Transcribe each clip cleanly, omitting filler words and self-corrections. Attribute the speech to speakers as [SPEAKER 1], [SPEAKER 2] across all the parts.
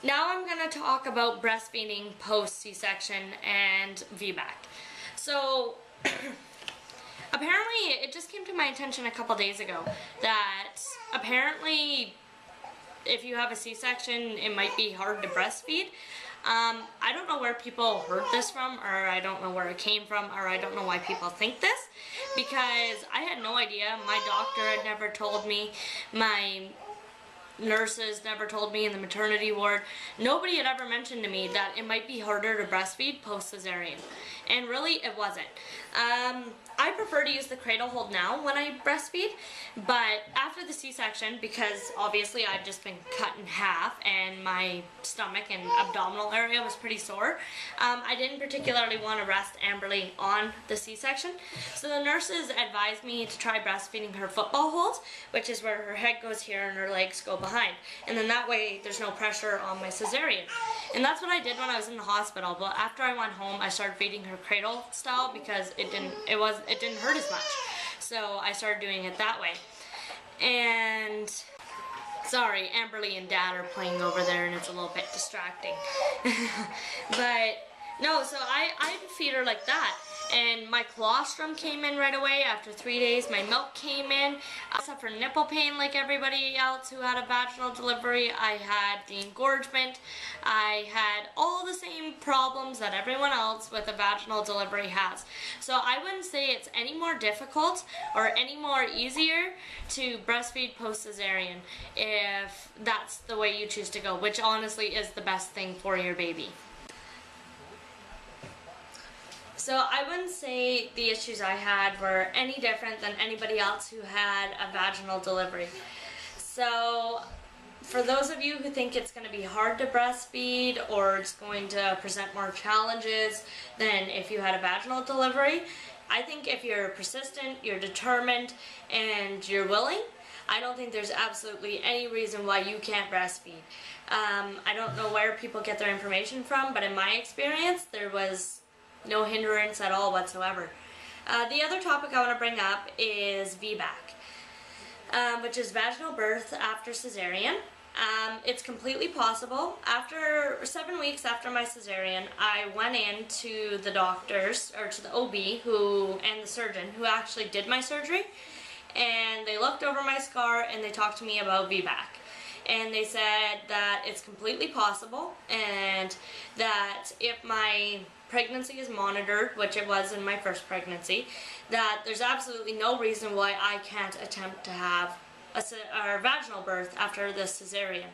[SPEAKER 1] Now I'm going to talk about breastfeeding post C-section and VBAC. So apparently it just came to my attention a couple days ago that apparently if you have a C-section it might be hard to breastfeed. I don't know where people heard this from, or I don't know where it came from, or I don't know why people think this, because I had no idea. My doctor had never told me, my nurses never told me in the maternity ward. Nobody had ever mentioned to me that it might be harder to breastfeed post-cesarean, and really it wasn't. I prefer to use the cradle hold now when I breastfeed, but after the C-section, because obviously I've just been cut in half and my stomach and abdominal area was pretty sore, I didn't particularly want to rest Amberly on the C-section, so the nurses advised me to try breastfeeding her football hold, which is where her head goes here and her legs go behind, and then that way there's no pressure on my cesarean. And that's what I did when I was in the hospital, but after I went home I started feeding her cradle style because it didn't hurt as much. So I started doing it that way. And sorry, Amberly and Dad are playing over there and it's a little bit distracting. But no, so I feed her like that. And my colostrum came in right away after 3 days. My milk came in. I suffered nipple pain like everybody else who had a vaginal delivery. I had the engorgement. I had all the same problems that everyone else with a vaginal delivery has. So I wouldn't say it's any more difficult or any more easier to breastfeed post-cesarean if that's the way you choose to go, which honestly is the best thing for your baby. So I wouldn't say the issues I had were any different than anybody else who had a vaginal delivery. So for those of you who think it's going to be hard to breastfeed or it's going to present more challenges than if you had a vaginal delivery, I think if you're persistent, you're determined, and you're willing, I don't think there's absolutely any reason why you can't breastfeed. I don't know where people get their information from, but in my experience, there was no hindrance at all whatsoever. The other topic I want to bring up is VBAC, which is vaginal birth after cesarean. It's completely possible. After 7 weeks after my cesarean, I went in to the doctors, or to the OB and the surgeon who actually did my surgery, and they looked over my scar and they talked to me about VBAC. And they said that it's completely possible, and that if my pregnancy is monitored, which it was in my first pregnancy, that there's absolutely no reason why I can't attempt to have a vaginal birth after the cesarean.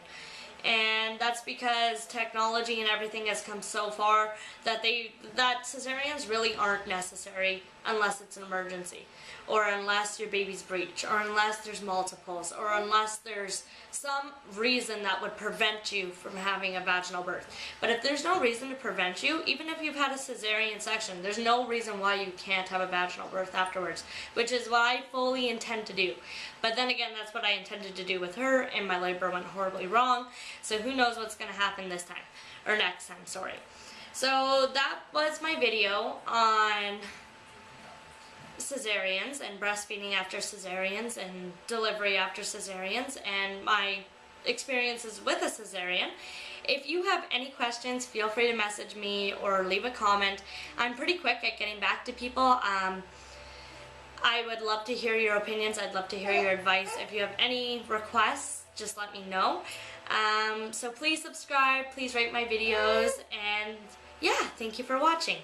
[SPEAKER 1] And that's because technology and everything has come so far that cesareans really aren't necessary unless it's an emergency, or unless your baby's breech, or unless there's multiples, or unless there's some reason that would prevent you from having a vaginal birth. But if there's no reason to prevent you, even if you've had a cesarean section, there's no reason why you can't have a vaginal birth afterwards, which is what I fully intend to do. But then again, that's what I intended to do with her, and my labor went horribly wrong, so who knows what's going to happen this time, or next time, sorry. So that was my video on cesareans and breastfeeding after cesareans and delivery after cesareans and my experiences with a cesarean. If you have any questions, feel free to message me or leave a comment. I'm pretty quick at getting back to people. I would love to hear your opinions. I'd love to hear your advice. If you have any requests, just let me know. So please subscribe, please rate my videos, and yeah, thank you for watching.